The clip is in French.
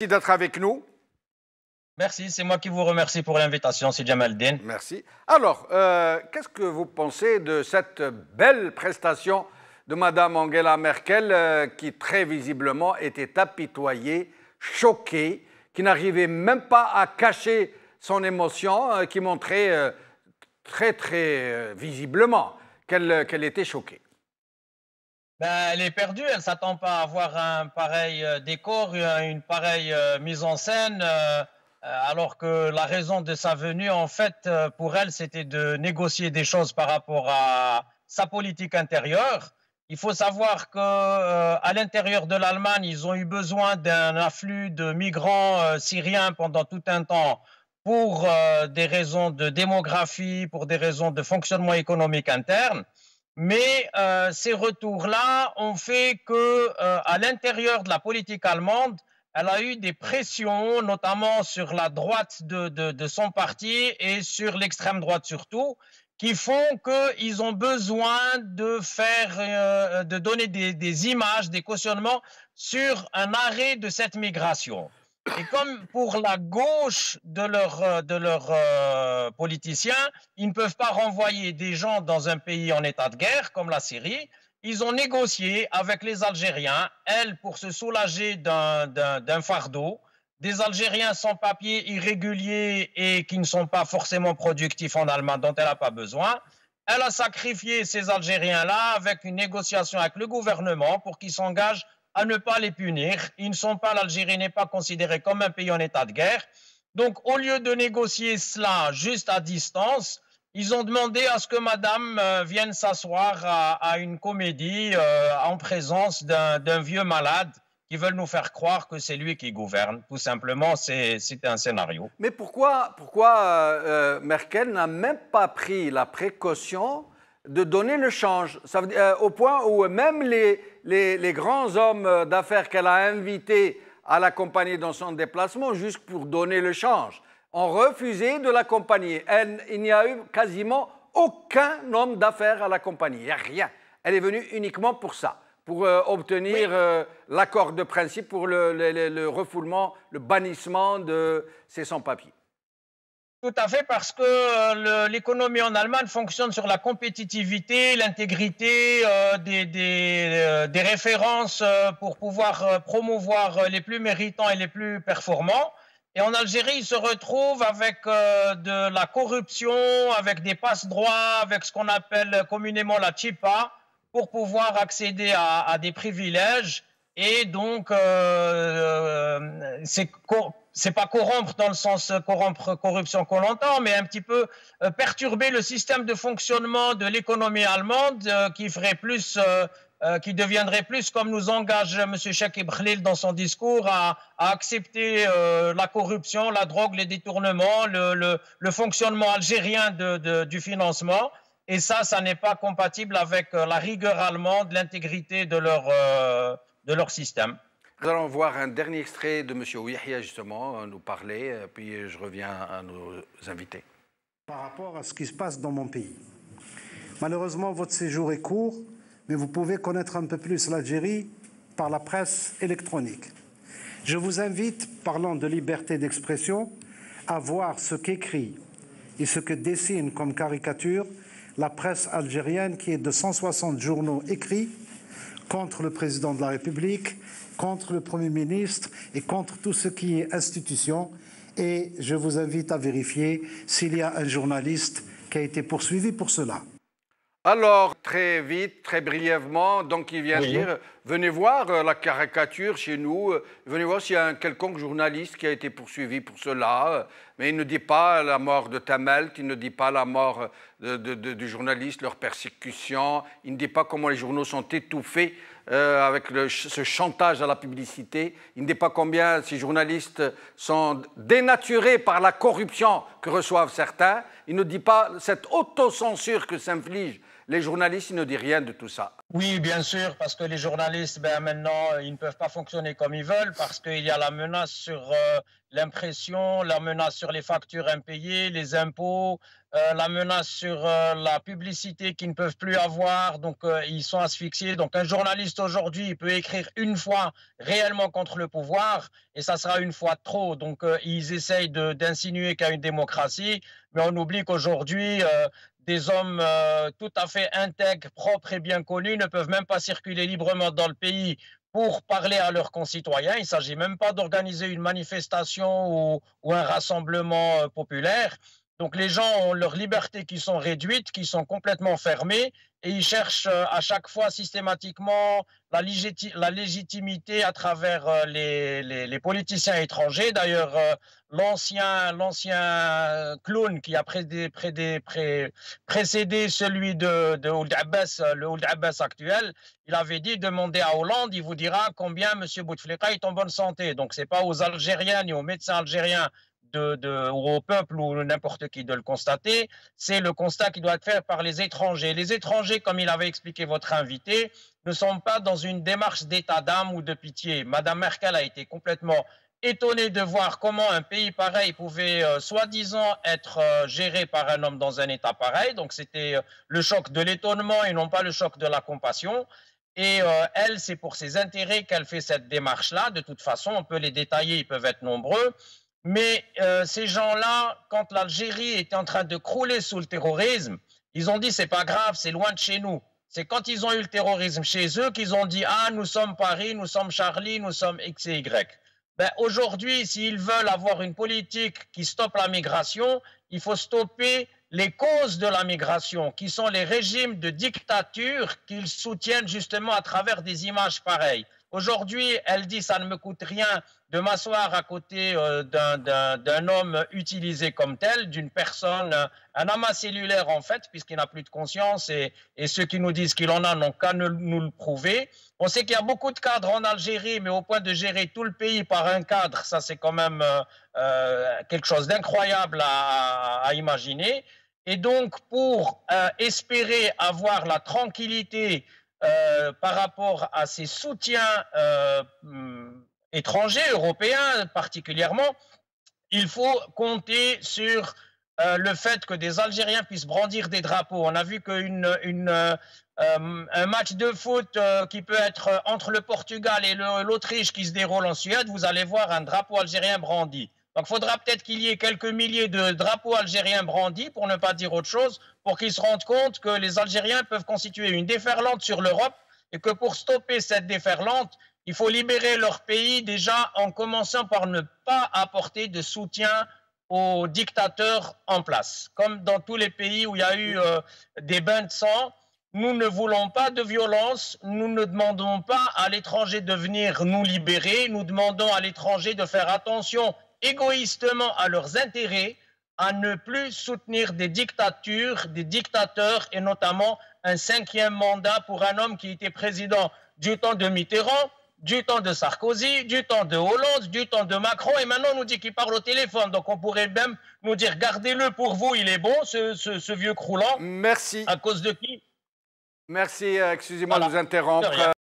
Merci d'être avec nous. Merci, c'est moi qui vous remercie pour l'invitation, c'est Jamaldine. Merci. Alors, qu'est-ce que vous pensez de cette belle prestation de Madame Angela Merkel qui très visiblement était apitoyée, choquée, qui n'arrivait même pas à cacher son émotion, qui montrait très visiblement qu'elle était choquée. Ben, elle est perdue, elle ne s'attend pas à avoir un pareil décor, une pareille mise en scène, alors que la raison de sa venue, en fait, pour elle, c'était de négocier des choses par rapport à sa politique intérieure. Il faut savoir qu'à l'intérieur de l'Allemagne, ils ont eu besoin d'un afflux de migrants syriens pendant tout un temps pour des raisons de démographie, pour des raisons de fonctionnement économique interne. Mais ces retours-là ont fait que, à l'intérieur de la politique allemande, elle a eu des pressions, notamment sur la droite de son parti et sur l'extrême droite surtout, qui font qu'ils ont besoin de faire, de donner des images, des cautionnements sur un arrêt de cette migration. Et comme pour la gauche de leurs politiciens, ils ne peuvent pas renvoyer des gens dans un pays en état de guerre, comme la Syrie, ils ont négocié avec les Algériens, elles, pour se soulager d'un fardeau, des Algériens sans papier, irréguliers et qui ne sont pas forcément productifs en Allemagne, dont elle n'a pas besoin. Elle a sacrifié ces Algériens-là avec une négociation avec le gouvernement pour qu'ils s'engagent à ne pas les punir. Ils ne sont pas, l'Algérie n'est pas considérée comme un pays en état de guerre. Donc, au lieu de négocier cela juste à distance, ils ont demandé à ce que madame vienne s'asseoir à une comédie en présence d'un vieux malade qui veulent nous faire croire que c'est lui qui gouverne. Tout simplement, c'est un scénario. Mais pourquoi Merkel n'a même pas pris la précaution de donner le change, ça veut dire, au point où même les grands hommes d'affaires qu'elle a invités à l'accompagner dans son déplacement, juste pour donner le change, ont refusé de l'accompagner. Il n'y a eu quasiment aucun homme d'affaires à l'accompagner, il n'y a rien. Elle est venue uniquement pour ça, pour obtenir l'accord de principe pour le refoulement, le bannissement de ces sans-papiers. Tout à fait, parce que l'économie en Allemagne fonctionne sur la compétitivité, l'intégrité des références pour pouvoir promouvoir les plus méritants et les plus performants. Et en Algérie, ils se retrouvent avec de la corruption, avec des passe-droits, avec ce qu'on appelle communément la chipa, pour pouvoir accéder à des privilèges. Et donc, c'est pas corrompre dans le sens corruption qu'on entend, mais un petit peu perturber le système de fonctionnement de l'économie allemande qui deviendrait plus, comme nous engage M. Cheikh Khalil dans son discours, à accepter la corruption, la drogue, les détournements, le fonctionnement algérien du financement. Et ça n'est pas compatible avec la rigueur allemande, l'intégrité de leur système. Nous allons voir un dernier extrait de M. Ouihia, justement, nous parler, puis je reviens à nos invités. Par rapport à ce qui se passe dans mon pays. Malheureusement, votre séjour est court, mais vous pouvez connaître un peu plus l'Algérie par la presse électronique. Je vous invite, parlant de liberté d'expression, à voir ce qu'écrit et ce que dessine comme caricature la presse algérienne, qui est de 160 journaux écrits contre le président de la République, contre le Premier ministre et contre tout ce qui est institution. Et je vous invite à vérifier s'il y a un journaliste qui a été poursuivi pour cela. Alors, très vite, très brièvement, donc il vient dire, venez voir la caricature chez nous, venez voir s'il y a un quelconque journaliste qui a été poursuivi pour cela, mais il ne dit pas la mort de Tamelt, il ne dit pas la mort du journaliste, leur persécution, il ne dit pas comment les journaux sont étouffés avec ce chantage à la publicité, il ne dit pas combien ces journalistes sont dénaturés par la corruption que reçoivent certains, il ne dit pas cette autocensure que s'infligent les journalistes, il ne dit rien de tout ça. Oui, bien sûr, parce que les journalistes, ben, maintenant, ils ne peuvent pas fonctionner comme ils veulent parce qu'il y a la menace sur l'impression, la menace sur les factures impayées, les impôts, la menace sur la publicité qu'ils ne peuvent plus avoir. Donc, ils sont asphyxiés. Donc, un journaliste aujourd'hui, il peut écrire une fois réellement contre le pouvoir et ça sera une fois trop. Donc, ils essayent d'insinuer qu'il y a une démocratie, mais on oublie qu'aujourd'hui, des hommes tout à fait intègres, propres et bien connus ne peuvent même pas circuler librement dans le pays pour parler à leurs concitoyens. Il ne s'agit même pas d'organiser une manifestation ou un rassemblement populaire. Donc les gens ont leurs libertés qui sont réduites, qui sont complètement fermées, et ils cherchent à chaque fois systématiquement la légitimité à travers les politiciens étrangers. D'ailleurs, l'ancien clown qui a précédé celui de Ould Abbas, le Ould Abbas actuel, il avait dit, demandez à Hollande, il vous dira combien M. Bouteflika est en bonne santé. Donc ce n'est pas aux Algériens ni aux médecins algériens ou au peuple ou n'importe qui de le constater, c'est le constat qui doit être fait par les étrangers. Les étrangers, comme il avait expliqué votre invité, ne sont pas dans une démarche d'état d'âme ou de pitié. Madame Merkel a été complètement étonnée de voir comment un pays pareil pouvait soi-disant être géré par un homme dans un état pareil. Donc c'était le choc de l'étonnement et non pas le choc de la compassion. Et elle, c'est pour ses intérêts qu'elle fait cette démarche-là. De toute façon, on peut les détailler, ils peuvent être nombreux. Mais ces gens-là, quand l'Algérie était en train de crouler sous le terrorisme, ils ont dit c'est pas grave, c'est loin de chez nous. C'est quand ils ont eu le terrorisme chez eux qu'ils ont dit ah nous sommes Paris, nous sommes Charlie, nous sommes X et Y. Ben, aujourd'hui, s'ils veulent avoir une politique qui stoppe la migration, il faut stopper les causes de la migration, qui sont les régimes de dictature qu'ils soutiennent justement à travers des images pareilles. Aujourd'hui, elle dit ça ne me coûte rien de m'asseoir à côté d'un homme utilisé comme tel, d'une personne, un amas cellulaire en fait, puisqu'il n'a plus de conscience et ceux qui nous disent qu'il en a n'ont qu'à nous le prouver. On sait qu'il y a beaucoup de cadres en Algérie, mais au point de gérer tout le pays par un cadre, ça c'est quand même quelque chose d'incroyable à imaginer. Et donc, pour espérer avoir la tranquillité par rapport à ces soutiens étrangers, européens particulièrement, il faut compter sur le fait que des Algériens puissent brandir des drapeaux. On a vu qu'un match de foot qui peut être entre le Portugal et l'Autriche qui se déroule en Suède, vous allez voir un drapeau algérien brandi. Donc il faudra peut-être qu'il y ait quelques milliers de drapeaux algériens brandis, pour ne pas dire autre chose, pour qu'ils se rendent compte que les Algériens peuvent constituer une déferlante sur l'Europe et que pour stopper cette déferlante, il faut libérer leur pays déjà en commençant par ne pas apporter de soutien aux dictateurs en place. Comme dans tous les pays où il y a eu des bains de sang, nous ne voulons pas de violence, nous ne demandons pas à l'étranger de venir nous libérer, nous demandons à l'étranger de faire attention égoïstement à leurs intérêts, à ne plus soutenir des dictatures, des dictateurs, et notamment un 5e mandat pour un homme qui était président du temps de Mitterrand, du temps de Sarkozy, du temps de Hollande, du temps de Macron, et maintenant on nous dit qu'il parle au téléphone. Donc on pourrait même nous dire, gardez-le pour vous, il est bon, ce vieux croulant. Merci. À cause de qui? Merci, excusez-moi de vous interrompre.